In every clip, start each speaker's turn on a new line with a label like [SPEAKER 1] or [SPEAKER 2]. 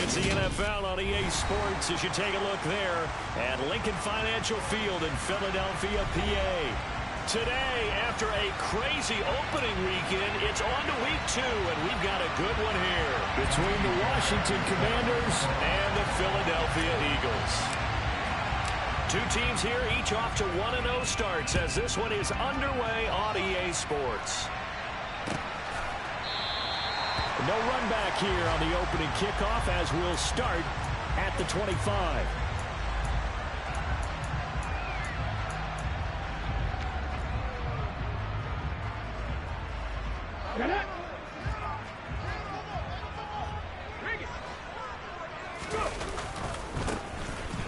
[SPEAKER 1] It's the NFL on EA Sports as you take a look there at Lincoln Financial Field in Philadelphia, PA. Today, after a crazy opening weekend, it's on to week 2, and we've got a good one here between the Washington Commanders and the Philadelphia Eagles. Two teams here, each off to 1-0 starts as this one is underway on EA Sports. No run back here on the opening kickoff as we'll start at the 25.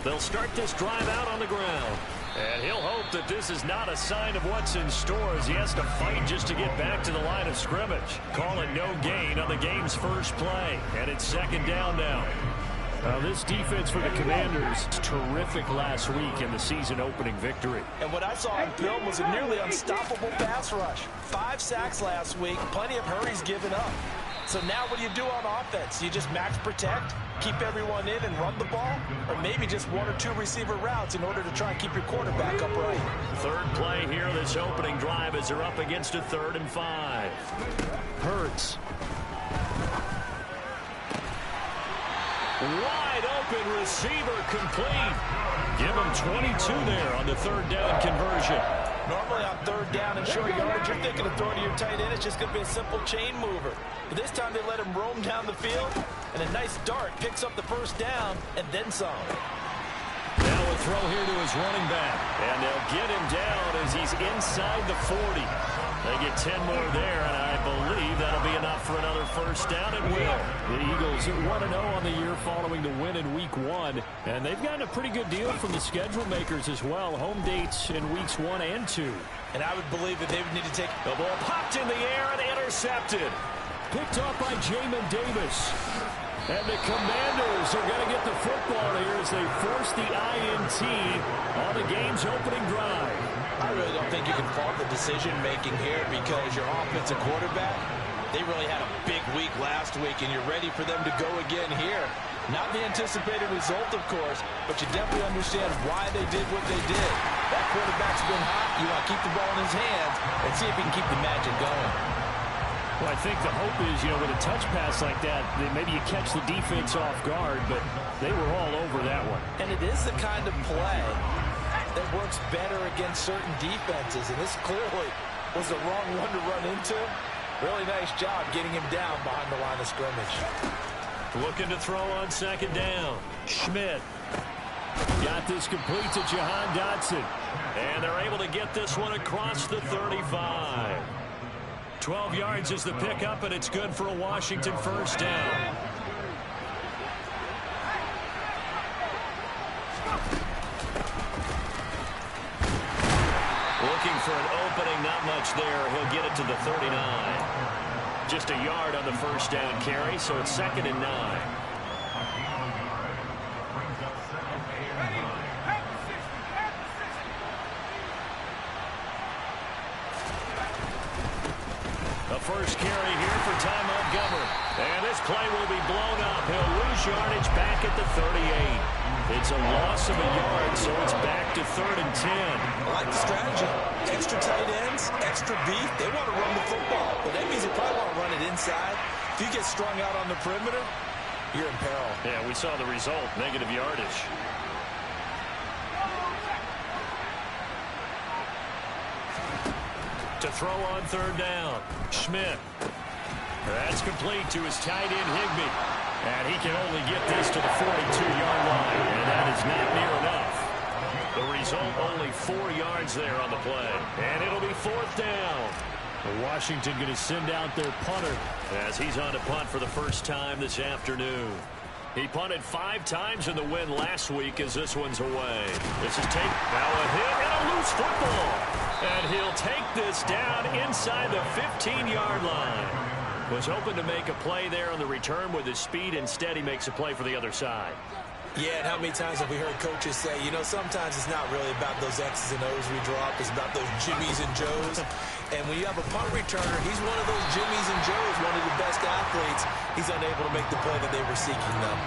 [SPEAKER 1] They'll start this drive out on the ground. And he'll hope that this is not a sign of what's in store as he has to fight just to get back to the line of scrimmage. Call it no gain on the game's first play. And it's second down now. This defense for the Commanders, terrific last week in the season opening victory.
[SPEAKER 2] And what I saw on film was a nearly unstoppable pass rush. 5 sacks last week, plenty of hurries given up. So now what do you do on offense? You just max protect, keep everyone in and run the ball? Or maybe just 1 or 2 receiver routes in order to try and keep your quarterback upright?
[SPEAKER 1] Third play here, this opening drive as they're up against a 3rd and 5. Hurts. Wide open receiver complete. Give him 22 there on the 3rd down conversion.
[SPEAKER 2] Normally on 3rd down and short yardage, you're thinking of throwing to your tight end. It's just going to be a simple chain mover. But this time they let him roam down the field, and a nice dart picks up the 1st down and then some.
[SPEAKER 1] Now a throw here to his running back. And they'll get him down as he's inside the 40. They get 10 more there, and I believe that'll be enough for another 1st down and will. The Eagles are 1-0 on the year following the win in Week 1, and they've gotten a pretty good deal from the schedule makers as well. Home dates in Weeks 1 and 2.
[SPEAKER 2] And I would believe that they would need to take...
[SPEAKER 1] The ball popped in the air and intercepted. Picked off by Jamin Davis. And the Commanders are going to get the football here as they force the INT on the game's opening drive.
[SPEAKER 2] I really don't think you can fault the decision-making here because your offensive quarterback, they really had a big week last week, and you're ready for them to go again here. Not the anticipated result, of course, but you definitely understand why they did what they did. That quarterback's been hot. You want to keep the ball in his hands and see if he can keep the magic going.
[SPEAKER 1] Well, I think the hope is, with a touch pass like that, maybe you catch the defense off guard, but they were all over that one.
[SPEAKER 2] And it is the kind of play that works better against certain defenses, and this clearly was the wrong one to run into. Really nice job getting him down behind the line of scrimmage.
[SPEAKER 1] Looking to throw on 2nd down. Schmidt got this complete to Jahan Dotson, and they're able to get this one across the 35. 12 yards is the pickup, and it's good for a Washington 1st down. Looking for an opening, not much there. He'll get it to the 39. Just a yard on the 1st down carry, so it's 2nd and 9. The first carry here for Ty Montgomery. And this play will be blown up. He'll lose yardage back at the 38. It's a loss of a yard, so it's back to 3rd and 10.
[SPEAKER 2] I like the strategy. Extra tight ends, extra beef. They want to run the football, but that means they probably want to run it inside. If you get strung out on the perimeter, you're in peril.
[SPEAKER 1] Yeah, we saw the result, negative yardage. To throw on 3rd down. Schmidt. That's complete to his tight end, Higbee. And he can only get this to the 42-yard line, and that is not near enough. The result, only 4 yards there on the play. And it'll be 4th down. Washington going to send out their punter as he's on to punt for the first time this afternoon. He punted 5 times in the win last week as this one's away. This is take. Now a hit and a loose football. And he'll take this down inside the 15-yard line. Was hoping to make a play there on the return with his speed. Instead, he makes a play for the other side.
[SPEAKER 2] Yeah, and how many times have we heard coaches say, you know, sometimes it's not really about those X's and O's we drop. It's about those Jimmies and Joes. And when you have a punt returner, he's one of those Jimmies and Joes, one of the best athletes. He's unable to make the play that they were seeking, though.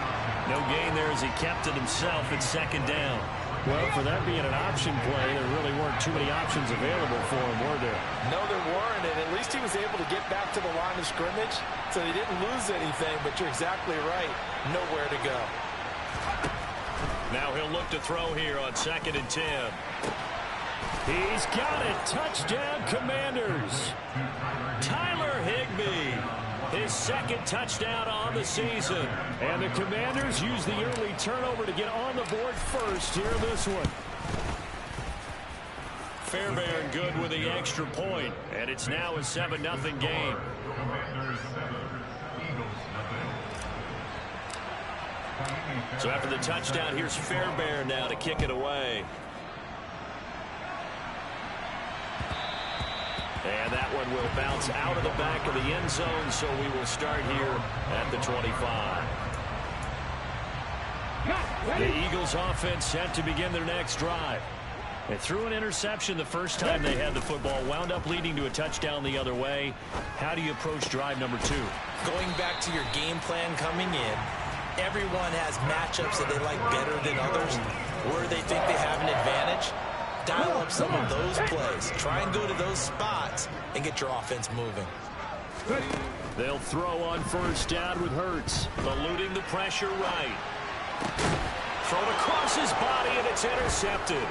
[SPEAKER 1] No gain there as he kept it himself at second down. Well, for that being an option play, there really weren't too many options available for him, were there?
[SPEAKER 2] No, there weren't, and at least he was able to get back to the line of scrimmage, so he didn't lose anything, but you're exactly right. Nowhere to go.
[SPEAKER 1] Now he'll look to throw here on 2nd and 10. He's got it. Touchdown, Commanders. Tyler Higbee. His 2nd touchdown on the season. And the Commanders use the early turnover to get on the board first here in this one. Fairbairn good with the extra point. And it's now a 7-0 game. So after the touchdown, here's Fairbairn now to kick it away. And that one will bounce out of the back of the end zone, so we will start here at the 25. The Eagles offense set to begin their next drive. They threw an interception the first time they had the football, wound up leading to a touchdown the other way. How do you approach drive number 2?
[SPEAKER 2] Going back to your game plan coming in, everyone has matchups that they like better than others, where they think they have an advantage. Dial up some of those plays. Try and go to those spots and get your offense moving.
[SPEAKER 1] They'll throw on first down with Hurts, eluding the pressure right. Thrown across his body, and it's intercepted.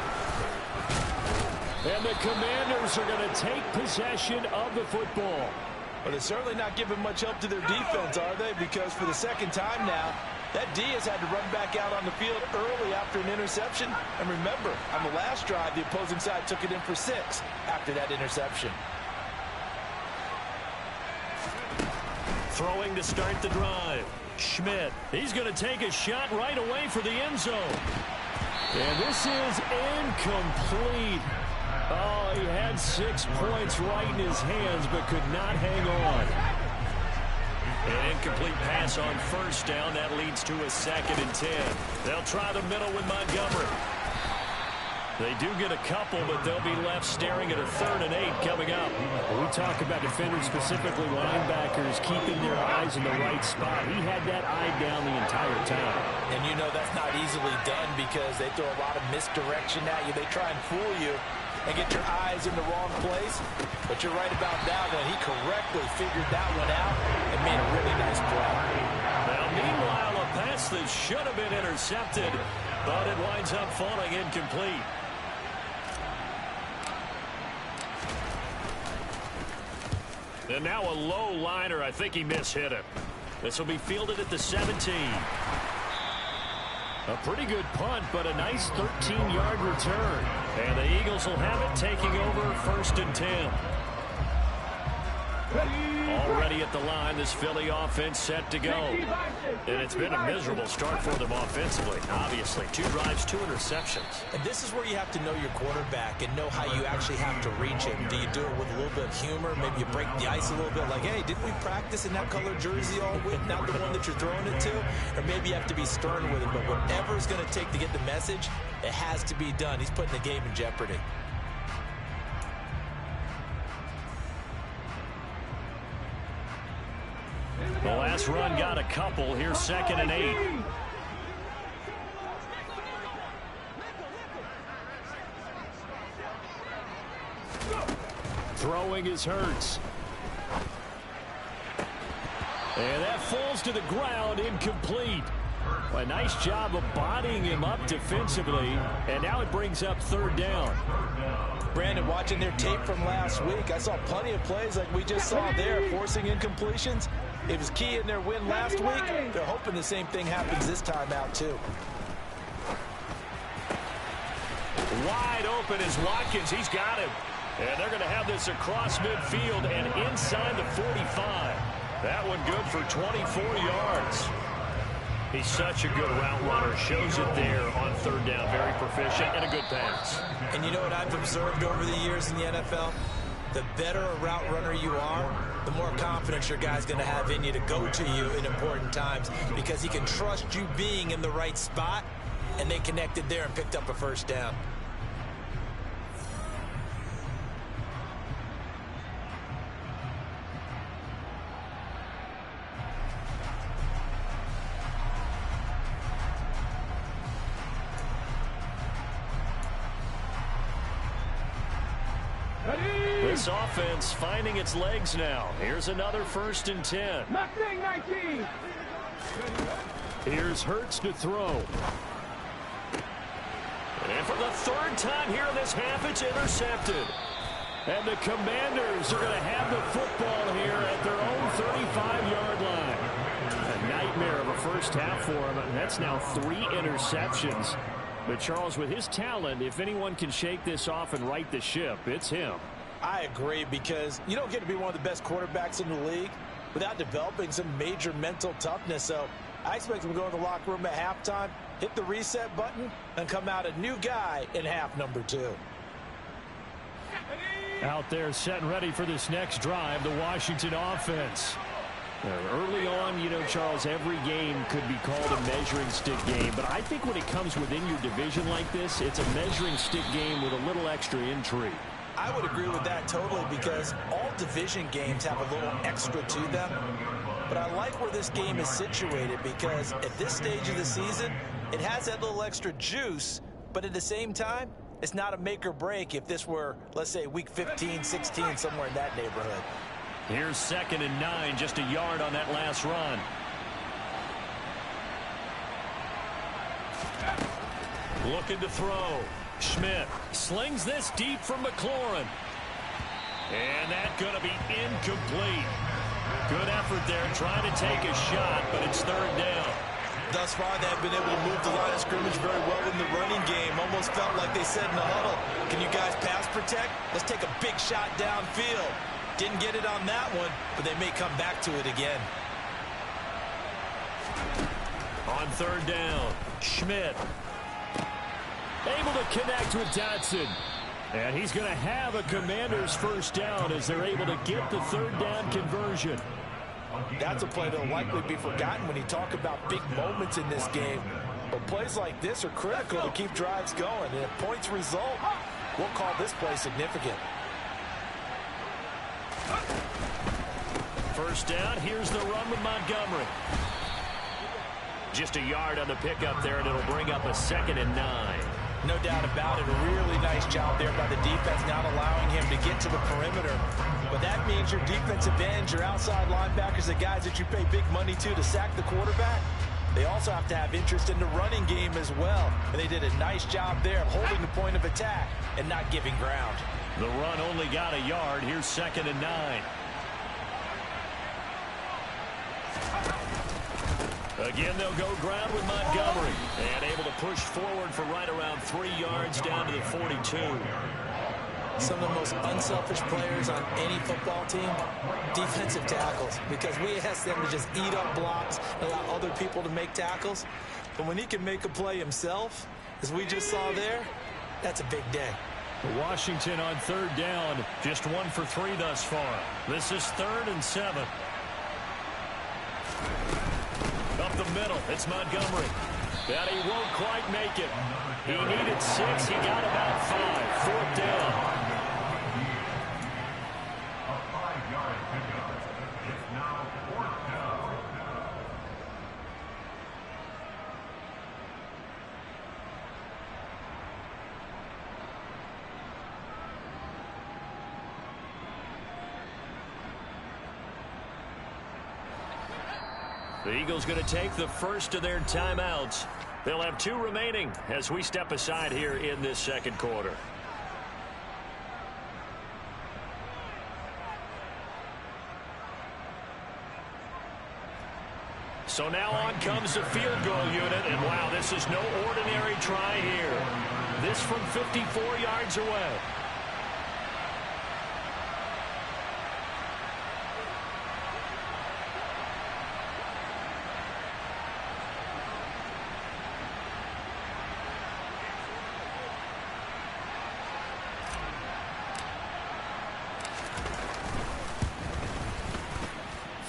[SPEAKER 1] And the Commanders are going to take possession of the football.
[SPEAKER 2] But they're certainly not giving much help to their defense, are they? Because for the second time now, that D has had to run back out on the field early after an interception. And remember, on the last drive, the opposing side took it in for 6 after that interception.
[SPEAKER 1] Throwing to start the drive. Schmidt. He's going to take a shot right away for the end zone. And this is incomplete. Oh, he had 6 points right in his hands, but could not hang on. An incomplete pass on first down. That leads to a 2nd and 10. They'll try the middle with Montgomery. They do get a couple, but they'll be left staring at a 3rd and 8 coming up.
[SPEAKER 3] We talk about defenders, specifically linebackers, keeping their eyes in the right spot. He had that eye down the entire time.
[SPEAKER 2] And you know that's not easily done because they throw a lot of misdirection at you. They try and fool you and get your eyes in the wrong place. But you're right about that one. He correctly figured that one out and made a really nice play.
[SPEAKER 1] Now, meanwhile, a pass that should have been intercepted, but it winds up falling incomplete. And now a low liner. I think he mishit it. This will be fielded at the 17. A pretty good punt, but a nice 13-yard return. And the Eagles will have it, taking over 1st and 10. Already at the line, this Philly offense set to go. And it's been a miserable start for them offensively. Obviously, 2 drives, 2 interceptions.
[SPEAKER 2] And this is where you have to know your quarterback and know how you actually have to reach him. Do you do it with a little bit of humor? Maybe you break the ice a little bit, like, hey, didn't we practice in that color jersey all week, not the one that you're throwing it to? Or maybe you have to be stern with him, but whatever it's going to take to get the message, it has to be done. He's putting the game in jeopardy.
[SPEAKER 1] The last run got a couple. Here's 2nd and 8. Throwing is Hurts. And that falls to the ground, incomplete. A nice job of bodying him up defensively. And now it brings up 3rd down.
[SPEAKER 2] Brandon, watching their tape from last week, I saw plenty of plays like we just saw there, forcing incompletions. It was key in their win last week. They're hoping the same thing happens this time out, too.
[SPEAKER 1] Wide open is Watkins. He's got him. And they're going to have this across midfield and inside the 45. That one good for 24 yards. He's such a good route runner. Shows it there on 3rd down. Very proficient and a good pass.
[SPEAKER 2] And you know what I've observed over the years in the NFL? The better a route runner you are, the more confidence your guy's going to have in you to go to you in important times because he can trust you being in the right spot, and they connected there and picked up a first down.
[SPEAKER 1] This offense finding its legs now. Here's another 1st and 10.
[SPEAKER 4] Mustang 19.
[SPEAKER 3] Here's Hurts to throw.
[SPEAKER 1] And for the 3rd time here in this half, it's intercepted.
[SPEAKER 3] And the Commanders are going to have the football here at their own 35-yard line. A nightmare of a first half for him. That's now 3 interceptions. But Charles, with his talent, if anyone can shake this off and right the ship, it's him.
[SPEAKER 2] I agree, because you don't get to be one of the best quarterbacks in the league without developing some major mental toughness. So I expect him to go in the locker room at halftime, hit the reset button, and come out a new guy in half number 2.
[SPEAKER 3] Out there set and ready for this next drive, the Washington offense. Early on, you know, Charles, every game could be called a measuring stick game. But I think when it comes within your division like this, it's a measuring stick game with a little extra intrigue.
[SPEAKER 2] I would agree with that totally, because all division games have a little extra to them. But I like where this game is situated, because at this stage of the season, it has that little extra juice. But at the same time, it's not a make or break if this were, let's say, week 15, 16, somewhere in that neighborhood.
[SPEAKER 1] Here's 2nd and 9, just a yard on that last run. Looking to throw. Schmidt slings this deep from McLaurin. And that's going to be incomplete. Good effort there, trying to take a shot, but it's 3rd down.
[SPEAKER 2] Thus far, they've been able to move the line of scrimmage very well in the running game. Almost felt like they said in the huddle, can you guys pass protect? Let's take a big shot downfield. Didn't get it on that one, but they may come back to it again.
[SPEAKER 1] On 3rd down, Schmidt.
[SPEAKER 3] Able to connect with Dotson. And he's going to have a Commander's first down as they're able to get the 3rd down conversion.
[SPEAKER 2] That's a play that will likely be forgotten when you talk about big moments in this game. But plays like this are critical to keep drives going. And if points result, we'll call this play significant.
[SPEAKER 1] First down, here's the run with Montgomery. Just a yard on the pickup there, and it'll bring up a 2nd and 9.
[SPEAKER 2] No doubt about it. A really nice job there by the defense, not allowing him to get to the perimeter. But that means your defensive ends, your outside linebackers, the guys that you pay big money to sack the quarterback, they also have to have interest in the running game as well. And they did a nice job there of holding the point of attack and not giving ground.
[SPEAKER 1] The run only got a yard. Here's 2nd and 9. Again, they'll go ground with Montgomery. And able to push forward for right around 3 yards down to the 42.
[SPEAKER 2] Some of the most unselfish players on any football team, defensive tackles. Because we ask them to just eat up blocks, allow other people to make tackles. But when he can make a play himself, as we just saw there, that's a big day.
[SPEAKER 3] Washington on 3rd down.
[SPEAKER 1] Just 1 for 3 thus far. This is 3rd and 7. Up the middle, it's Montgomery. But he won't quite make it. He needed 6, he got about 5. 4th down. The Eagles going to take the first of their timeouts. They'll have 2 remaining as we step aside here in this 2nd quarter. So now on comes the field goal unit, and wow, this is no ordinary try here. This from 54 yards away.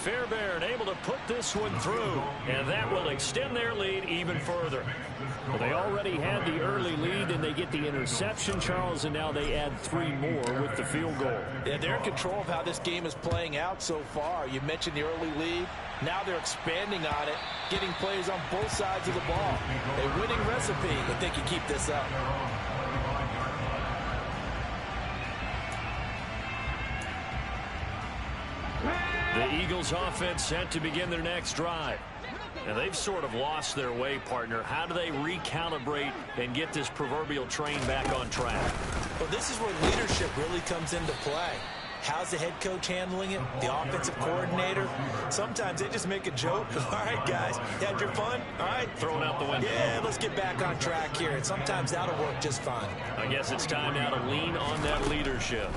[SPEAKER 1] Fairbairn able to put this one through, and that will extend their lead even further.
[SPEAKER 3] Well, they already had the early lead, and they get the interception, Charles, and now they add 3 more with the field goal.
[SPEAKER 2] Yeah, they're in control of how this game is playing out so far. You mentioned the early lead. Now they're expanding on it, getting plays on both sides of the ball. A winning recipe if they can keep this up.
[SPEAKER 1] The Eagles offense set to begin their next drive. And they've sort of lost their way, partner. How do they recalibrate and get this proverbial train back on track?
[SPEAKER 2] Well, this is where leadership really comes into play. How's the head coach handling it? The offensive coordinator? Sometimes they just make a joke. All right, guys, you had your fun? All right.
[SPEAKER 1] Throw it out the window.
[SPEAKER 2] Yeah, let's get back on track here. And sometimes that'll work just fine.
[SPEAKER 1] I guess it's time now to lean on that leadership.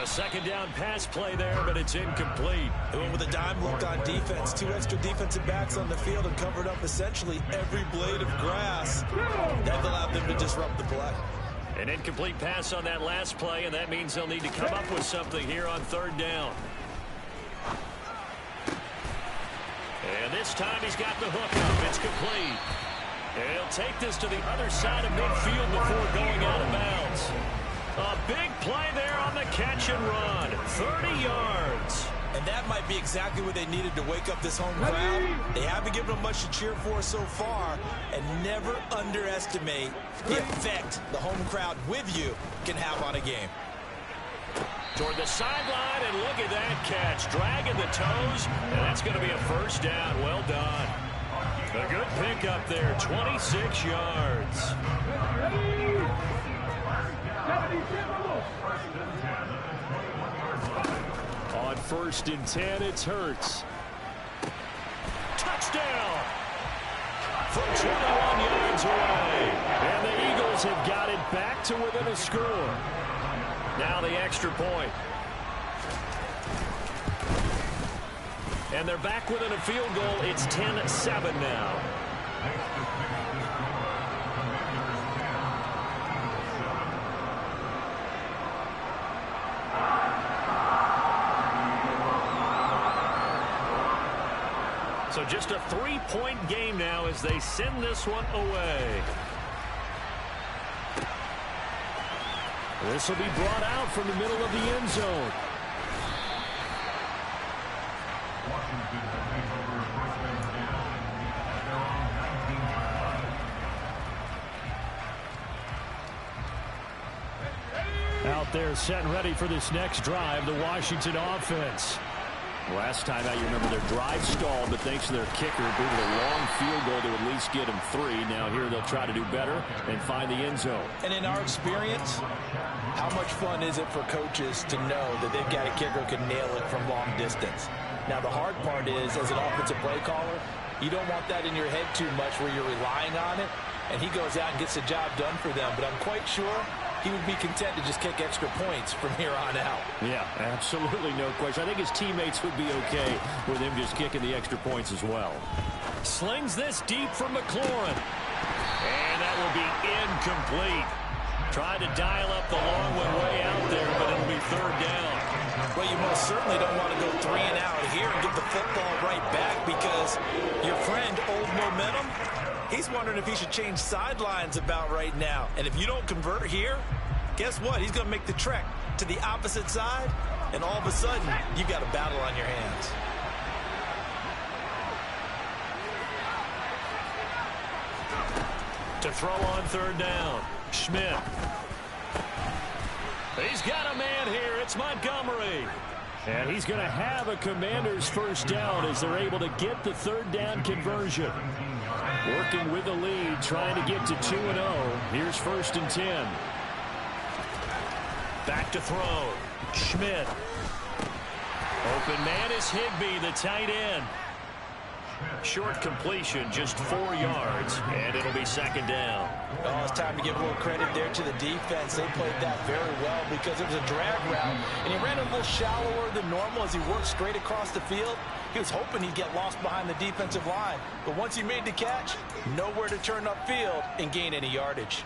[SPEAKER 1] A second down pass play there, but it's incomplete.
[SPEAKER 2] They went with a dime look on defense. 2 extra defensive backs on the field and covered up essentially every blade of grass. That allowed them to disrupt the play.
[SPEAKER 1] An incomplete pass on that last play, and that means they'll need to come up with something here on 3rd down. And this time he's got the hook up. It's complete. And he'll take this to the other side of midfield before going out of bounds. A big play there on the catch and run. 30 yards.
[SPEAKER 2] And that might be exactly what they needed to wake up this home crowd. They haven't given them much to cheer for so far. And never underestimate the effect the home crowd with you can have on a game.
[SPEAKER 1] Toward the sideline, and look at that catch. Dragging the toes, and that's going to be a 1st down. Well done. A good pickup there, 26 yards.
[SPEAKER 3] On 1st and 10, it's Hurts.
[SPEAKER 1] Touchdown! From 21 yards away.
[SPEAKER 3] And the Eagles have got it back to within a score.
[SPEAKER 1] Now the extra point. And they're back within a field goal. It's 10-7 now. So just a 3-point game now as they send this one away.
[SPEAKER 3] This will be brought out from the middle of the end zone. Out there set and ready for this next drive, the Washington offense. Last time out, you remember their drive stalled, but thanks to their kicker, booted a long field goal to at least get them 3. Now here they'll try to do better and find the end zone.
[SPEAKER 2] And in our experience, how much fun is it for coaches to know that they've got a kicker who can nail it from long distance? Now the hard part is, as an offensive play caller, you don't want that in your head too much where you're relying on it, and he goes out and gets the job done for them. But I'm quite sure he would be content to just kick extra points from here on out.
[SPEAKER 3] Yeah, absolutely no question. I think his teammates would be okay with him just kicking the extra points as well.
[SPEAKER 1] Slings this deep from McLaurin. And that will be incomplete. Tried to dial up the long one way out there, but it'll be 3rd down.
[SPEAKER 2] Well, you most certainly don't want to go 3 and out here and get the football right back because your friend, Old Momentum, he's wondering if he should change sidelines about right now. And if you don't convert here, guess what? He's going to make the trek to the opposite side, and all of a sudden, you've got a battle on your hands.
[SPEAKER 1] To throw on 3rd down, Schmidt. He's got a man here. It's Montgomery.
[SPEAKER 3] And he's going to have a Commanders 1st down as they're able to get the 3rd down conversion. Working with the lead, trying to get to 2-0. Here's 1st and 10.
[SPEAKER 1] Back to throw. Schmidt. Open man is Higbee, the tight end. Short completion, just 4 yards, and it'll be 2nd down.
[SPEAKER 2] Oh, it's time to give a little credit there to the defense. They played that very well because it was a drag route, and he ran a little shallower than normal as he worked straight across the field. He was hoping he'd get lost behind the defensive line, but once he made the catch, nowhere to turn upfield and gain any yardage.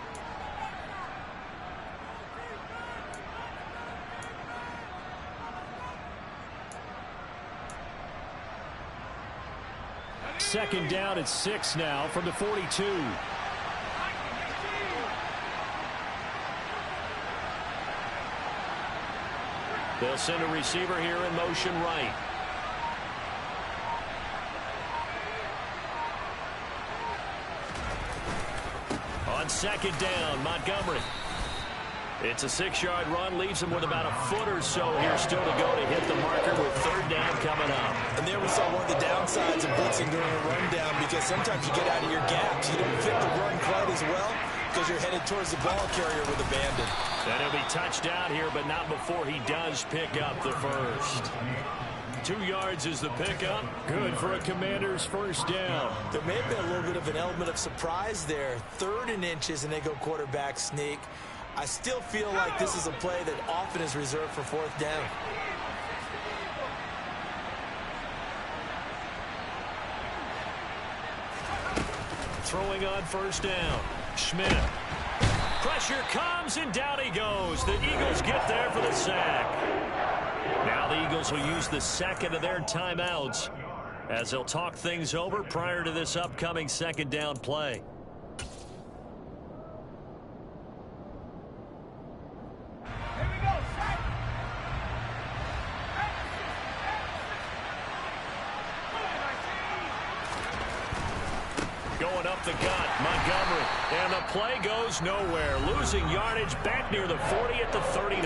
[SPEAKER 3] Second down at 6 now from the 42. They'll send a receiver here in motion right. On second down, Montgomery. It's a 6-yard run, leaves him with about a foot or so here still to go to hit the marker with third down coming up.
[SPEAKER 2] And there we saw one of the downsides of blitzing during a rundown, because sometimes you get out of your gaps. You don't fit the run quite as well because you're headed towards the ball carrier with abandon.
[SPEAKER 3] And he'll be touched out here, but not before he does pick up the first. 2 yards is the pickup. Good for a Commanders first down.
[SPEAKER 2] There may have been a little bit of an element of surprise there. 3rd and inches, and they go quarterback sneak. I still feel like this is a play that often is reserved for 4th down.
[SPEAKER 3] Throwing on first down. Schmidt. Pressure comes, and down he goes. The Eagles get there for the sack. Now the Eagles will use the second of their timeouts as they'll talk things over prior to this upcoming second down play. Going up the gut, Montgomery, and the play goes nowhere. Losing yardage back near the 40 at the 39.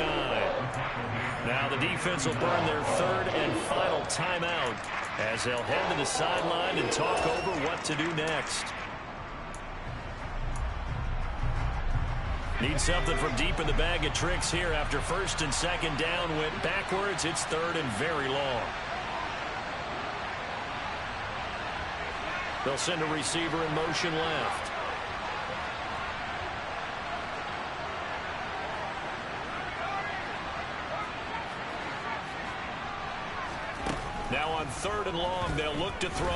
[SPEAKER 3] Now the defense will burn their 3rd and final timeout as they'll head to the sideline and talk over what to do next. Need something from deep in the bag of tricks here after 1st and 2nd down went backwards. It's 3rd and very long. They'll send a receiver in motion left. Now on 3rd and long, they'll look to throw.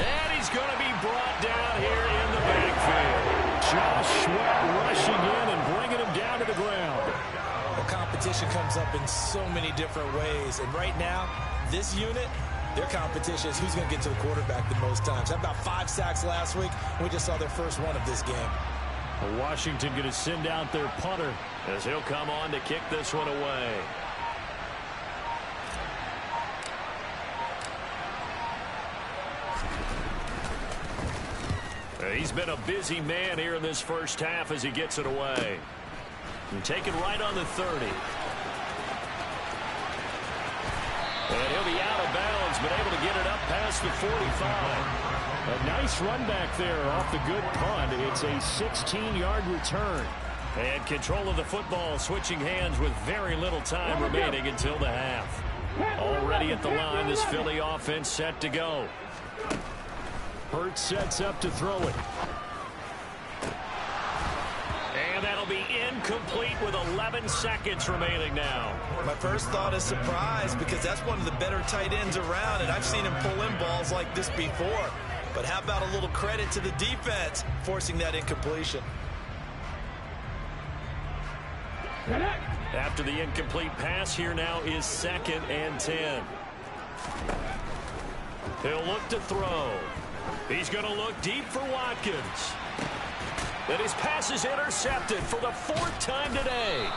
[SPEAKER 3] And he's going to be brought down here in the backfield. Josh Sweat rushing in and bringing him down to the ground.
[SPEAKER 2] Well, competition comes up in so many different ways. And right now, this unit, their competition is who's going to get to the quarterback the most times. Had about 5 sacks last week. We just saw their first one of this game.
[SPEAKER 3] Washington going to send out their punter as he'll come on to kick this one away. He's been a busy man here in this first half as he gets it away. And taken right on the 30. And he'll be out of bounds, but able to get it up past the 45. A nice run back there off the good punt. It's a 16-yard return. And control of the football switching hands with very little time remaining until the half. Already at the line, this Philly offense set to go. Hurts sets up to throw it. And that'll be incomplete with 11 seconds remaining now.
[SPEAKER 2] My first thought is surprise, because that's one of the better tight ends around, and I've seen him pull in balls like this before. But how about a little credit to the defense forcing that incompletion?
[SPEAKER 3] After the incomplete pass, here now is 2nd and 10. He'll look to throw. He's going to look deep for Watkins. And his pass is intercepted for the 4th time today.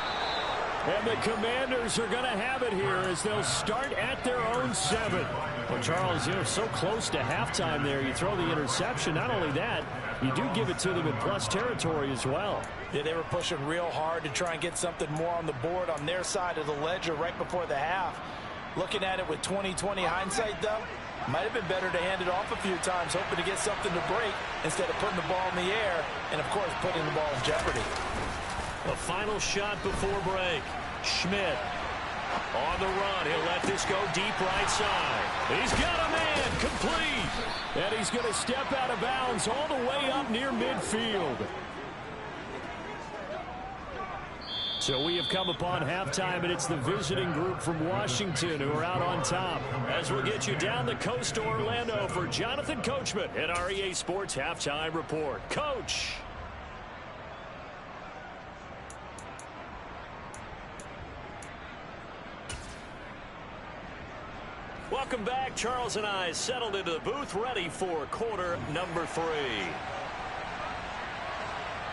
[SPEAKER 3] And the Commanders are going to have it here as they'll start at their own 7. Well, Charles, you're so close to halftime there. You throw the interception. Not only that, you do give it to them in plus territory as well.
[SPEAKER 2] Yeah, they were pushing real hard to try and get something more on the board on their side of the ledger right before the half. Looking at it with 20/20 hindsight, though, might have been better to hand it off a few times, hoping to get something to break instead of putting the ball in the air and, of course, putting the ball in jeopardy.
[SPEAKER 3] A final shot before break. Schmidt on the run. He'll let this go deep right side. He's got a man complete. And he's going to step out of bounds all the way up near midfield. So we have come upon halftime, and it's the visiting group from Washington who are out on top. As we'll get you down the coast to Orlando for Jonathan Coachman at our EA Sports Halftime Report. Coach.
[SPEAKER 1] Welcome back. Charles and I settled into the booth, ready for quarter number 3.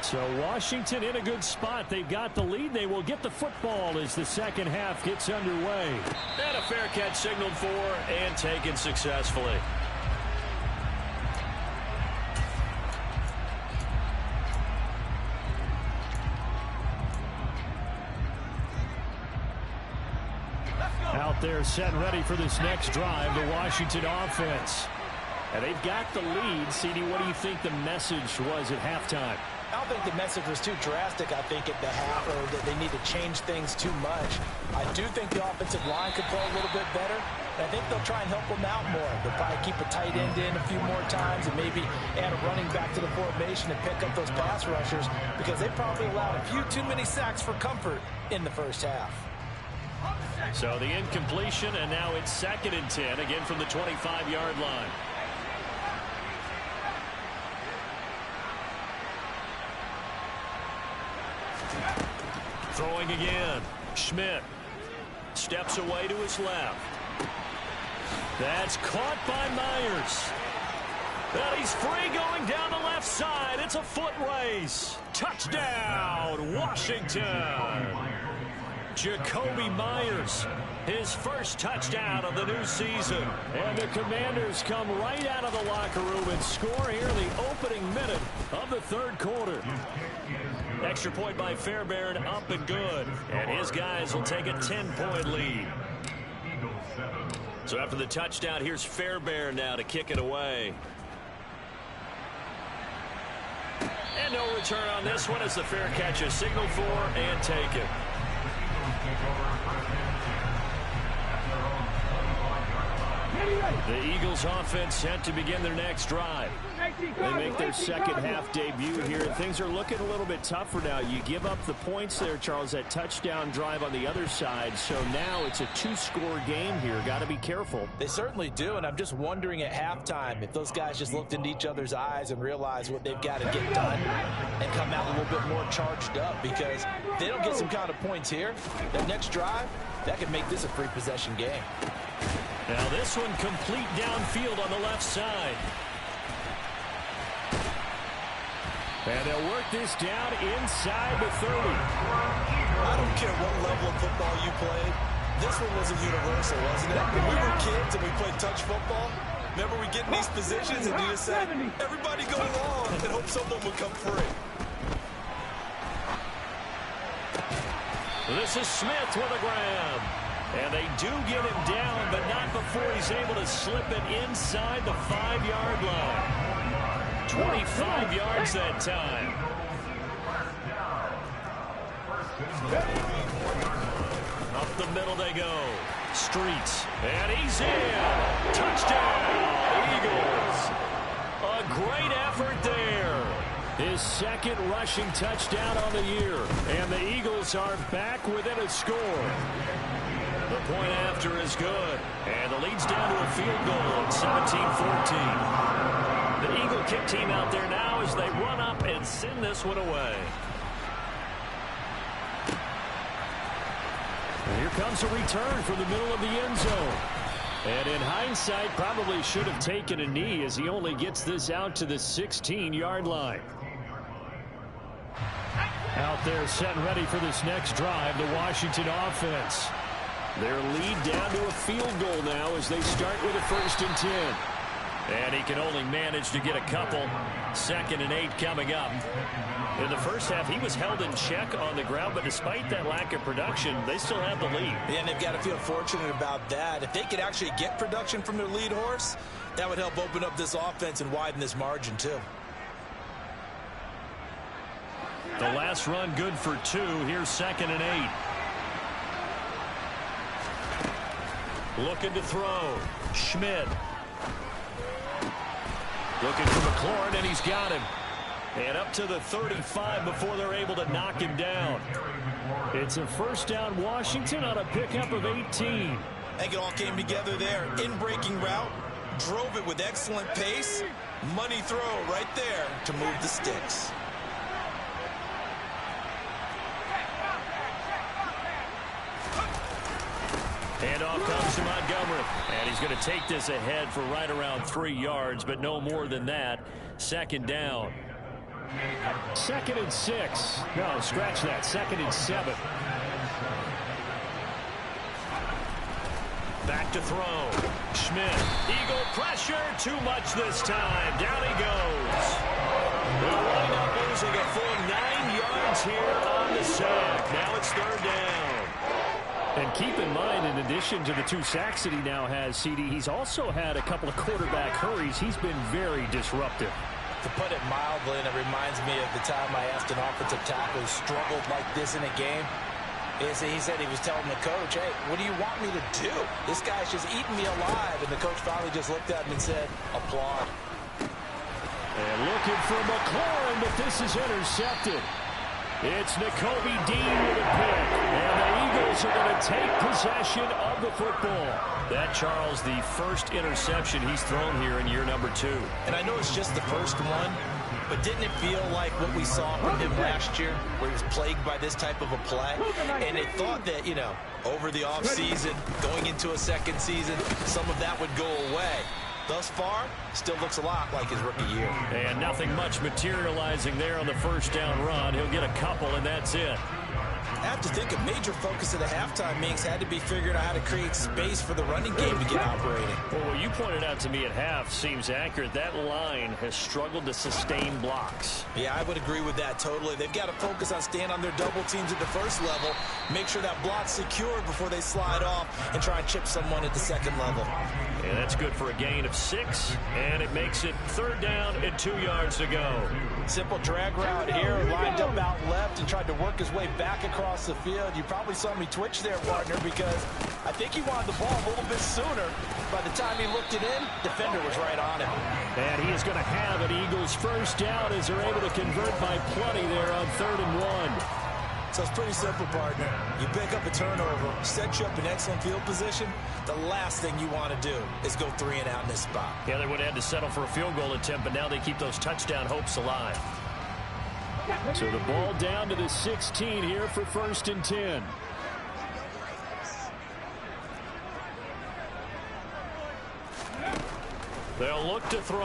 [SPEAKER 3] So Washington in a good spot. They've got the lead. They will get the football as the second half gets underway.
[SPEAKER 1] And a fair catch signaled for and taken successfully.
[SPEAKER 3] Out there set and ready for this next drive, the Washington offense. And they've got the lead. CD, what do you think the message was at halftime?
[SPEAKER 4] I don't think the message was too drastic, I think, at the half, or that they need to change things too much. I do think the offensive line could play a little bit better. And I think they'll try and help them out more. They'll probably keep a tight end in a few more times and maybe add a running back to the formation and pick up those pass rushers, because they probably allowed a few too many sacks for comfort in the first half.
[SPEAKER 1] So the incompletion, and now it's 2nd and 10, again from the 25-yard line. Throwing again. Schmidt steps away to his left. That's caught by Myers. And he's free going down the left side. It's a foot race. Touchdown, Washington. Jakobi Myers, his first touchdown of the new season.
[SPEAKER 3] And the Commanders come right out of the locker room and score here in the opening minute of the third quarter.
[SPEAKER 1] Extra point by Fairbairn, up and good. And his guys will take a 10-point lead. So after the touchdown, here's Fairbairn now to kick it away. And no return on this one as the fair catch is signaled for and taken.
[SPEAKER 3] The Eagles offense set to begin their next drive. They make their second half debut here, and things are looking a little bit tougher now. You give up the points there, Charles, that touchdown drive on the other side. So now it's a 2-score game here. Got to be careful.
[SPEAKER 4] They certainly do, and I'm just wondering at halftime if those guys just looked into each other's eyes and realized what they've got to get done and come out a little bit more charged up, because if they don't get some kind of points here, that next drive, that could make this a free possession game.
[SPEAKER 3] Now this one complete downfield on the left side. And they'll work this down inside the 30.
[SPEAKER 2] I don't care what level of football you played. This one wasn't universal, wasn't it? When we were kids and we played touch football, remember we get in these positions and you just said, everybody go long and hope someone would come free.
[SPEAKER 1] This is Smith with a grab. And they do get him down, but not before he's able to slip it inside the 5-yard line. 25 yards that time. Up the middle they go. Streets. And he's in. Touchdown, Eagles. A great effort there.
[SPEAKER 3] His second rushing touchdown on the year. And the Eagles are back within a score.
[SPEAKER 1] The point after is good. And the lead's down to a field goal at 17-14. The Eagle kick team out there now as they run up and send this one away.
[SPEAKER 3] And here comes a return from the middle of the end zone. And in hindsight, probably should have taken a knee as he only gets this out to the 16-yard line. Out there set and ready for this next drive, the Washington offense. Their lead down to a field goal now as they start with a 1st and 10.
[SPEAKER 1] And he can only manage to get a couple. 2nd and 8 coming up. In the first half, he was held in check on the ground, but despite that lack of production, they still have the lead.
[SPEAKER 4] Yeah, and they've got to feel fortunate about that. If they could actually get production from their lead horse, that would help open up this offense and widen this margin too.
[SPEAKER 1] The last run good for 2. Here's 2nd and 8. Looking to throw. Schmidt. Looking for McLaurin, and he's got him. And up to the 35 before they're able to knock him down.
[SPEAKER 3] It's a first down Washington on a pickup of 18.
[SPEAKER 4] I think it all came together there. In-breaking route. Drove it with excellent pace. Money throw right there to move the sticks.
[SPEAKER 1] Handoff comes to Montgomery. And he's going to take this ahead for right around 3 yards, but no more than that. Second down.
[SPEAKER 3] 2nd and 6. No, scratch that. 2nd and 7.
[SPEAKER 1] Back to throw. Schmidt. Eagle pressure. Too much this time. Down he goes. They'll wind up losing a full 9 yards here on the sack. Now it's 3rd down.
[SPEAKER 3] And keep in mind, in addition to the 2 sacks that he now has, CD, he's also had a couple of quarterback hurries. He's been very disruptive.
[SPEAKER 4] To put it mildly, and it reminds me of the time I asked an offensive tackle who struggled like this in a game. He said he was telling the coach, hey, what do you want me to do? This guy's just eating me alive. And the coach finally just looked at him and said, applaud.
[SPEAKER 3] And looking for McLaurin, but this is intercepted. It's Nakobe Dean with a pick. And the Eagles are going to take possession of the football.
[SPEAKER 1] That, Charles, the first interception he's thrown here in year number 2.
[SPEAKER 4] And I know it's just the first one, but didn't it feel like what we saw from him last year, where he was plagued by this type of a play? And they thought that, you know, over the offseason, going into a second season, some of that would go away. Thus far, still looks a lot like his rookie year.
[SPEAKER 1] And nothing much materializing there on the first down run. He'll get a couple, and that's it.
[SPEAKER 4] I have to think a major focus of the halftime, Minks, had to be figuring out how to create space for the running game to get operating.
[SPEAKER 1] Well, what you pointed out to me at half seems accurate. That line has struggled to sustain blocks.
[SPEAKER 4] Yeah, I would agree with that totally. They've got to focus on staying on their double teams at the first level, make sure that block's secured before they slide off, and try and chip someone at the second level.
[SPEAKER 1] And that's good for a gain of 6, and it makes it 3rd down and 2 yards to go.
[SPEAKER 4] Simple drag route here, lined up out left and tried to work his way back across the field. You probably saw me twitch there, partner, because I think he wanted the ball a little bit sooner. By the time he looked it in, defender was right on him.
[SPEAKER 3] And he is going to have an Eagles first down as they're able to convert by plenty there on 3rd and 1.
[SPEAKER 4] So it's pretty simple, partner. You pick up a turnover, set you up in excellent field position. The last thing you want to do is go 3 and out in this spot.
[SPEAKER 1] Yeah, they would have had to settle for a field goal attempt, but now they keep those touchdown hopes alive.
[SPEAKER 3] So the ball down to the 16 here for 1st and 10.
[SPEAKER 1] They'll look to throw.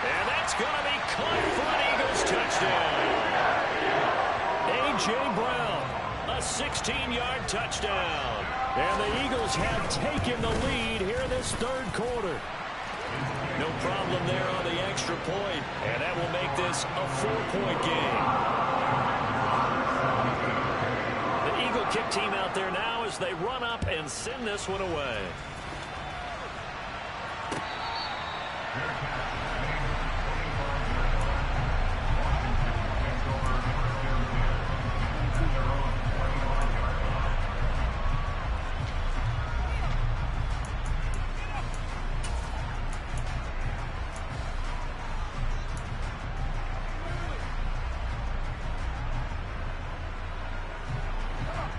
[SPEAKER 1] And that's going to be caught for an Eagles touchdown. A.J. Brown, a 16-yard touchdown.
[SPEAKER 3] And the Eagles have taken the lead here in this 3rd quarter.
[SPEAKER 1] No problem there on the extra point, and that will make this a 4-point game. The Eagle kick team out there now as they run up and send this one away.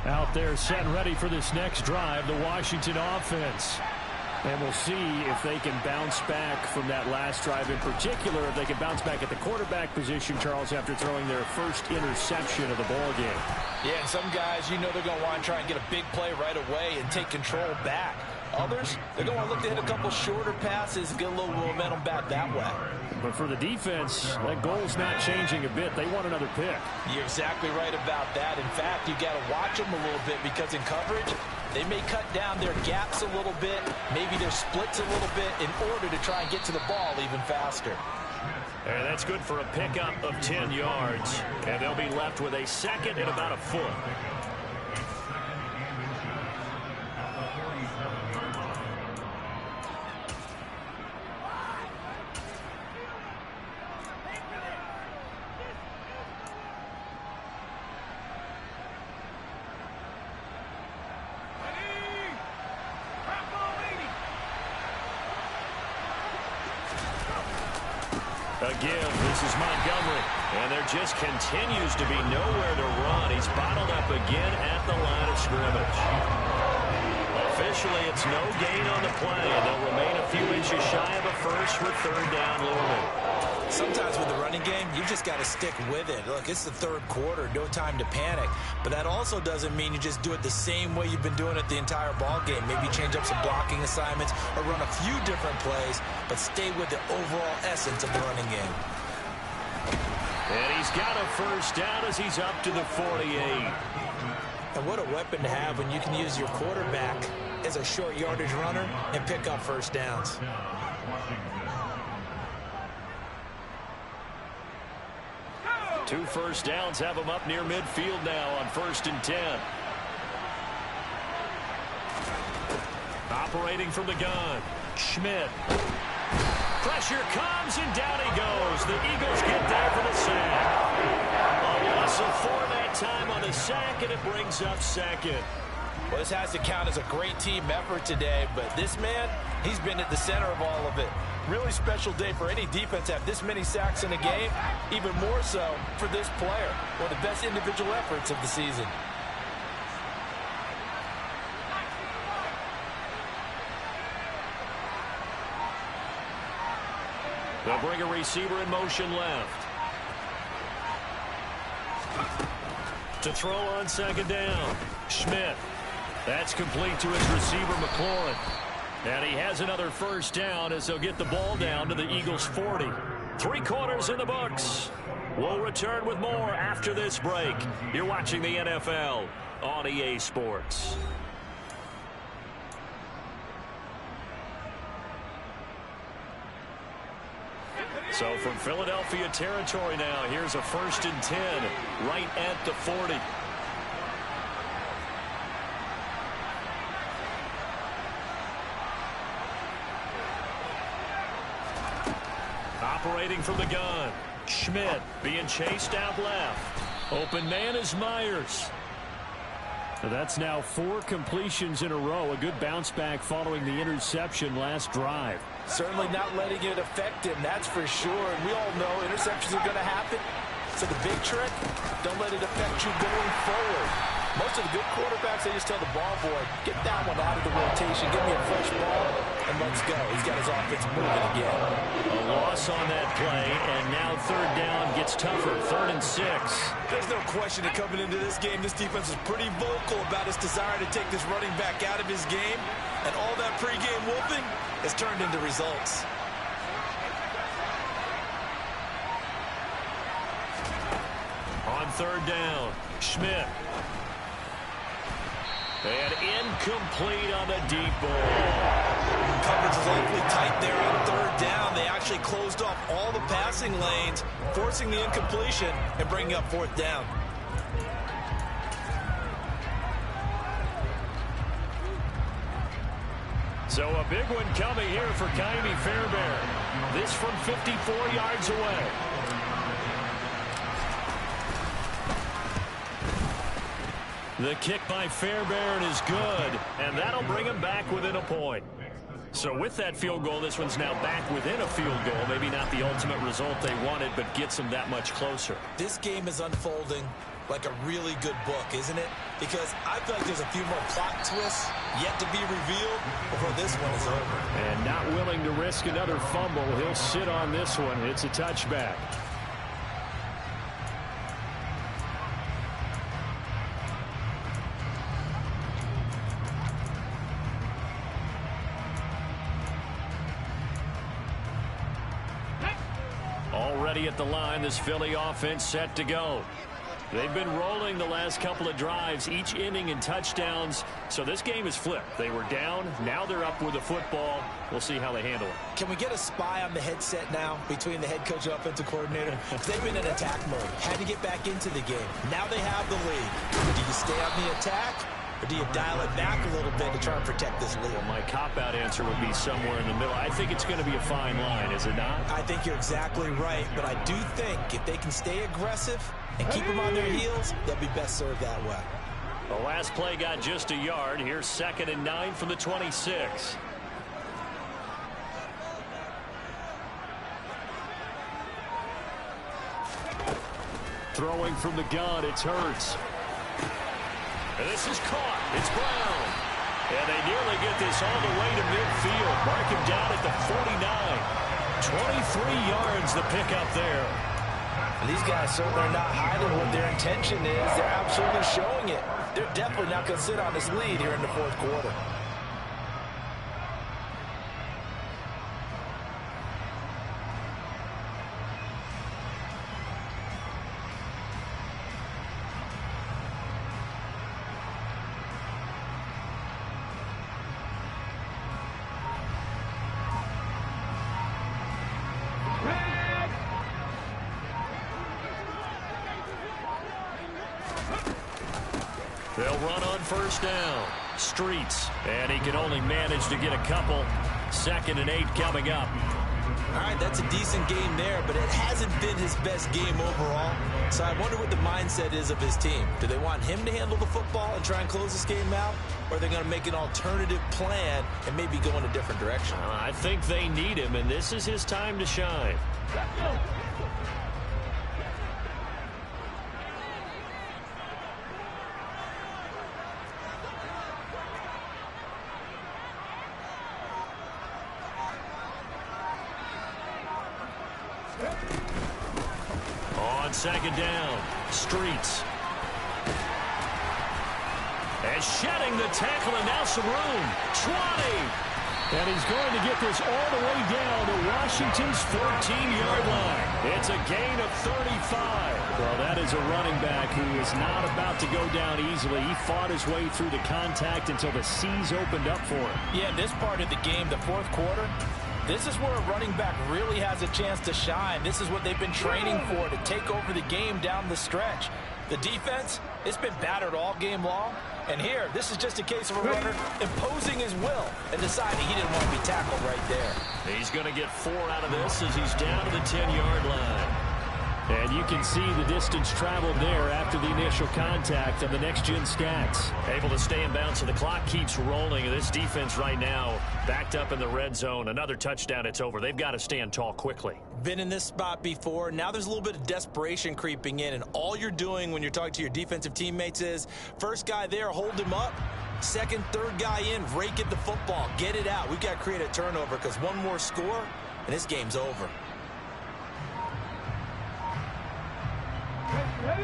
[SPEAKER 3] Out there set and ready for this next drive, the Washington offense. And we'll see if they can bounce back from that last drive in particular, if they can bounce back at the quarterback position, Charles, after throwing their first interception of the ball game.
[SPEAKER 4] Yeah, and some guys, you know they're going to want to try and get a big play right away and take control back. Others, they're going to look to hit a couple shorter passes and get a little momentum back that way.
[SPEAKER 3] But for the defense, that goal's not changing a bit. They want another pick.
[SPEAKER 4] You're exactly right about that. In fact, you got to watch them a little bit because in coverage, they may cut down their gaps a little bit, maybe their splits a little bit in order to try and get to the ball even faster.
[SPEAKER 1] And that's good for a pickup of 10 yards. And they'll be left with a 2nd and about a foot. Again, this is Montgomery, and there just continues to be nowhere to run. He's bottled up again at the line of scrimmage. A Officially, it's no gain on the play, and they'll remain a few inches shy of a first with third down looming.
[SPEAKER 4] Sometimes with the running game, you just got to stick with it. Look, it's the third quarter, no time to panic. But that also doesn't mean you just do it the same way you've been doing it the entire ball game. Maybe change up some blocking assignments or run a few different plays, but stay with the overall essence of the running game.
[SPEAKER 1] And he's got a first down as he's up to the 48.
[SPEAKER 4] And what a weapon to have when you can use your quarterback as a short yardage runner and pick up first downs.
[SPEAKER 1] Two first downs have him up near midfield now on 1st and 10. Operating from the gun, Schmidt. Pressure comes, and down he goes. The Eagles get there for the sack. A loss of 4 that time on the sack, and it brings up second.
[SPEAKER 2] Well, this has to count as a great team effort today, but this man, he's been at the center of all of it. Really special day for any defense to have this many sacks in a game, even more so for this player. One of the best individual efforts of the season.
[SPEAKER 1] They'll bring a receiver in motion left. To throw on 2nd down, Schmidt. That's complete to his receiver, McLaurin. And he has another first down as they'll get the ball down to the Eagles' 40. 3 quarters in the books. We'll return with more after this break. You're watching the NFL on EA Sports. So from Philadelphia territory now, here's a 1st and 10 right at the 40. Operating from the gun, Schmidt being chased out left. Open man is Myers. So that's now 4 completions in a row. A good bounce back following the interception last drive.
[SPEAKER 4] Certainly not letting it affect him, that's for sure. And we all know interceptions are going to happen. So the big trick, don't let it affect you going forward. Most of the good quarterbacks, they just tell the ball boy, get that one out of the rotation, give me a fresh ball, and let's go. He's got his offense moving again.
[SPEAKER 1] A loss on that play, and now 3rd down gets tougher. 3rd and 6.
[SPEAKER 4] There's no question that coming into this game, this defense is pretty vocal about his desire to take this running back out of his game, and all that pregame whooping has turned into results.
[SPEAKER 1] On 3rd down, Schmidt. And incomplete on the deep ball.
[SPEAKER 4] Coverage was awfully tight there on 3rd down. They actually closed off all the passing lanes, forcing the incompletion and bringing up 4th down.
[SPEAKER 1] So a big one coming here for Ka'imi Fairbairn. This from 54 yards away. The kick by Fairbairn is good, and that'll bring him back within a point. So with that field goal, this one's now back within a field goal. Maybe not the ultimate result they wanted, but gets them that much closer.
[SPEAKER 4] This game is unfolding like a really good book, isn't it? Because I feel like there's a few more plot twists yet to be revealed before this one is over.
[SPEAKER 3] And not willing to risk another fumble. He'll sit on this one. It's a touchback. Already at the line, this Philly offense set to go. They've been rolling the last couple of drives, each inning in touchdowns. So this game is flipped. They were down. Now they're up with the football. We'll see how they handle it.
[SPEAKER 4] Can we get a spy on the headset now between the head coach and offensive coordinator? They've been in attack mode. Had to get back into the game. Now they have the lead. Do you stay on the attack, or do you dial it back a little bit to try and protect this lead?
[SPEAKER 3] Well, my cop-out answer would be somewhere in the middle. I think it's going to be a fine line, is it not?
[SPEAKER 4] I think you're exactly right, but I do think if they can stay aggressive and keep them on their heels, they'll be best served that way.
[SPEAKER 1] The last play got just a yard. Here's 2nd and 9 from the 26.
[SPEAKER 3] Throwing from the gun, it's Hurts.
[SPEAKER 1] And this is caught. It's Brown. And they nearly get this all the way to midfield. Mark him down at the 49. 23 yards the pickup there.
[SPEAKER 4] These guys certainly are not hiding what their intention is. They're absolutely showing it. They're definitely not going to sit on this lead here in the fourth quarter.
[SPEAKER 1] They'll run on first down. Streets. And he can only manage to get a couple. 2nd and 8 coming up.
[SPEAKER 2] All right, that's a decent game there, but it hasn't been his best game overall. So I wonder what the mindset is of his team. Do they want him to handle the football and try and close this game out? Or are they going to make an alternative plan and maybe go in a different direction?
[SPEAKER 1] I think they need him, and this is his time to shine. On 2nd down, Streets. And shedding the tackle, and now some room. 20.
[SPEAKER 3] And he's going to get this all the way down to Washington's 14-yard line. It's a gain of 35. Well, that is a running back who is not about to go down easily. He fought his way through the contact until the seas opened up for him.
[SPEAKER 4] Yeah, this part of the game, the fourth quarter, this is where a running back really has a chance to shine. This is what they've been training for, to take over the game down the stretch. The defense, it's been battered all game long. And here, this is just a case of a runner imposing his will and deciding he didn't want to be tackled right there.
[SPEAKER 1] He's going to get 4 out of this as he's down to the 10-yard line.
[SPEAKER 3] And you can see the distance traveled there after the initial contact on the next-gen stats.
[SPEAKER 1] Able to stay in bounds, so the clock keeps rolling. This defense right now backed up in the red zone. Another touchdown, it's over. They've got to stand tall quickly.
[SPEAKER 2] Been in this spot before. Now there's a little bit of desperation creeping in, and all you're doing when you're talking to your defensive teammates is, first guy there, hold him up. Second, third guy in, rake at the football. Get it out. We've got to create a turnover because one more score, and this game's over.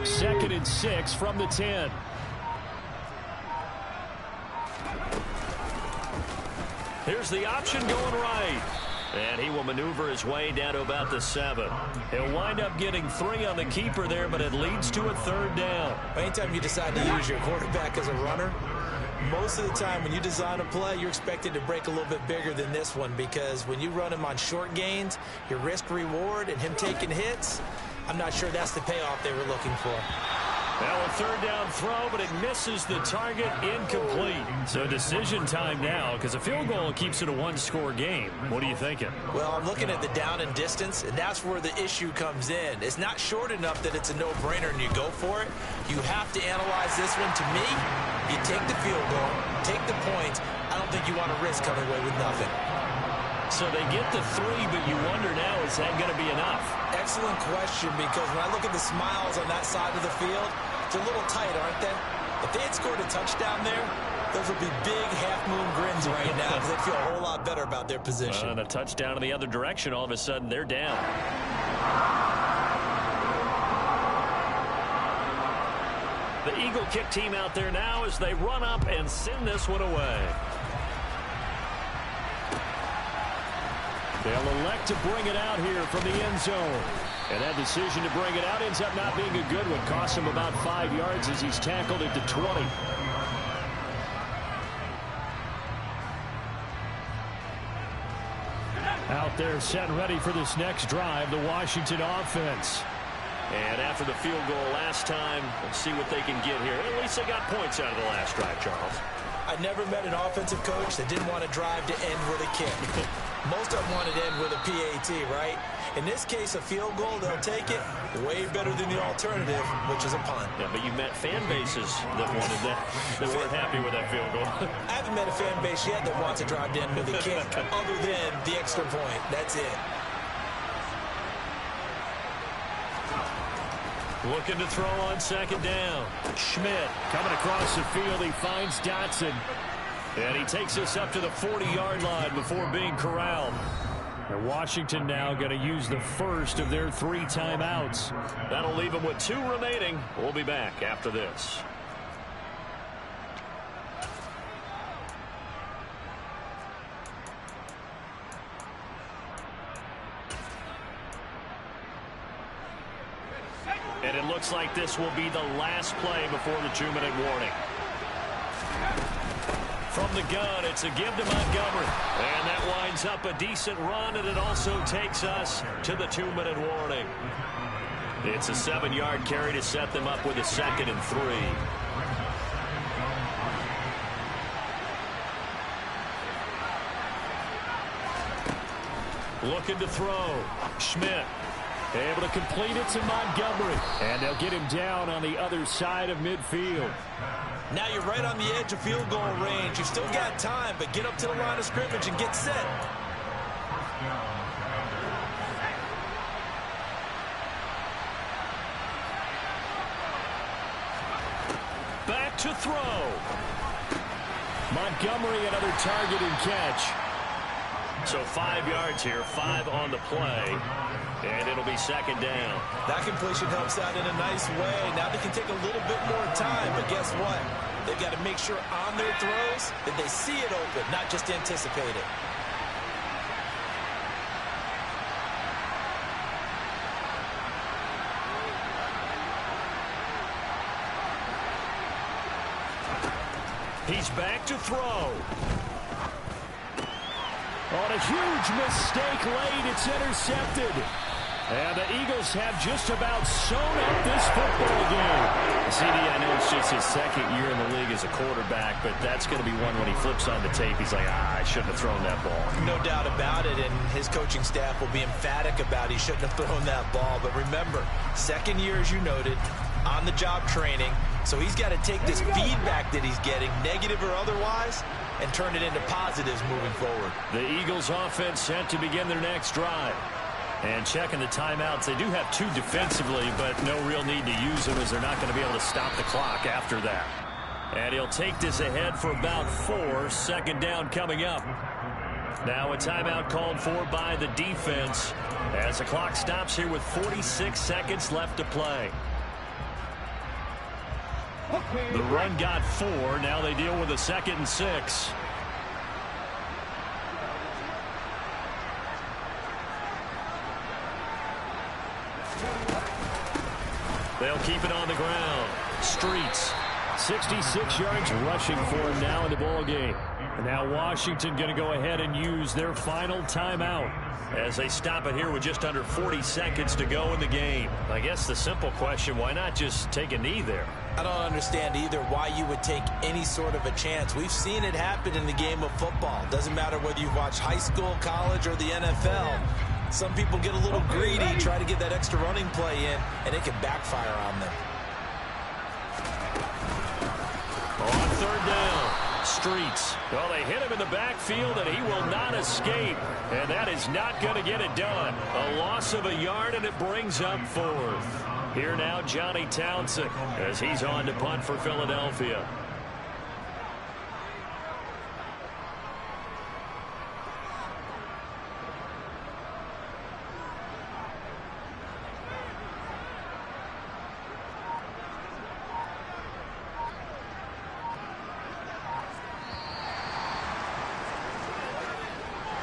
[SPEAKER 3] 2nd and 6 from the 10.
[SPEAKER 1] Here's the option going right. And he will maneuver his way down to about the 7. He'll wind up getting 3 on the keeper there, but it leads to a 3rd down.
[SPEAKER 2] Anytime you decide to use your quarterback as a runner, most of the time when you design a play, you're expected to break a little bit bigger than this one, because when you run him on short gains, your risk-reward and him taking hits, I'm not sure that's the payoff they were looking for.
[SPEAKER 1] Well, a 3rd down throw, but it misses the target, incomplete. So decision time now, because a field goal keeps it a 1-score game. What are you thinking?
[SPEAKER 2] Well, I'm looking at the down and distance, and that's where the issue comes in. It's not short enough that it's a no-brainer and you go for it. You have to analyze this one. To me, you take the field goal, take the points. I don't think you want to risk coming away with nothing.
[SPEAKER 1] So they get the 3, but you wonder now, is that going to be enough?
[SPEAKER 2] Excellent question, because when I look at the smiles on that side of the field, it's a little tight, aren't they? If they had scored a touchdown there, those would be big half-moon grins right now, because they'd feel a whole lot better about their position.
[SPEAKER 1] And a touchdown in the other direction, all of a sudden they're down. The Eagle kick team out there now as they run up and send this one away.
[SPEAKER 3] They'll elect to bring it out here from the end zone. And that decision to bring it out ends up not being a good one. Costs him about 5 yards as he's tackled at the 20. Out there set and ready for this next drive, the Washington offense.
[SPEAKER 1] And after the field goal last time, let's see what they can get here. At least they got points out of the last drive, Charles.
[SPEAKER 2] I never met an offensive coach that didn't want to drive to end with a kick. Most of them wanted to end with a PAT, right? In this case, a field goal, they'll take it. Way better than the alternative, which is a punt.
[SPEAKER 1] Yeah, but you met fan bases that wanted that, that weren't happy with that field goal.
[SPEAKER 2] I haven't met a fan base yet that wants to drive to end with a kick other than the extra point. That's it.
[SPEAKER 1] Looking to throw on 2nd down. Schmidt coming across the field. He finds Dotson.
[SPEAKER 3] And he takes us up to the 40-yard line before being corralled. And Washington now going to use the first of their 3 timeouts.
[SPEAKER 1] That'll leave them with 2 remaining. We'll be back after this. And it looks like this will be the last play before the 2-minute warning. From the gun, it's a give to Montgomery. And that winds up a decent run, and it also takes us to the 2-minute warning. It's a 7-yard carry to set them up with a 2nd and 3. Looking to throw. Schmidt. Able to complete it to Montgomery. And they'll get him down on the other side of midfield.
[SPEAKER 2] Now you're right on the edge of field goal range. You've still got time, but get up to the line of scrimmage and get set.
[SPEAKER 3] Back to throw. Montgomery, another target and catch.
[SPEAKER 1] So 5 yards here, 5 on the play, and it'll be 2nd down.
[SPEAKER 2] That completion helps out in a nice way. Now they can take a little bit more time, but guess what? They've got to make sure on their throws that they see it open, not just anticipate it.
[SPEAKER 3] He's back to throw. On a huge mistake late, it's intercepted. And the Eagles have just about sewn up this football game. CD, I know it's just his 2nd year in the league as a quarterback, but that's going to be one when he flips on the tape. He's like, I shouldn't have thrown that ball.
[SPEAKER 2] No doubt about it, and his coaching staff will be emphatic about he shouldn't have thrown that ball. But remember, 2nd year, as you noted, on-the-job training. So he's got to take this feedback that he's getting, negative or otherwise, and turn it into positives moving forward.
[SPEAKER 3] The Eagles offense set to begin their next drive. And checking the timeouts, they do have 2 defensively, but no real need to use them as they're not going to be able to stop the clock after that. And he'll take this ahead for about 4, 2nd down coming up. Now a timeout called for by the defense as the clock stops here with 46 seconds left to play. The run got 4. Now they deal with a 2nd and 6. They'll keep it on the ground. Streets. 66 yards rushing for him now in the ball game. And now Washington going to go ahead and use their final timeout as they stop it here with just under 40 seconds to go in the game. I guess the simple question, why not just take a knee there?
[SPEAKER 2] I don't understand either why you would take any sort of a chance. We've seen it happen in the game of football. Doesn't matter whether you've watched high school, college, or the NFL. Some people get a little greedy, try to get that extra running play in, and it can backfire on them.
[SPEAKER 3] On 3rd down, Streets. Well, they hit him in the backfield, and he will not escape. And that is not going to get it done. A loss of a yard, and it brings up 4th. Here now, Johnny Townsend, as he's on to punt for Philadelphia.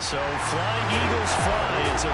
[SPEAKER 3] So Flying Eagles fly. It's a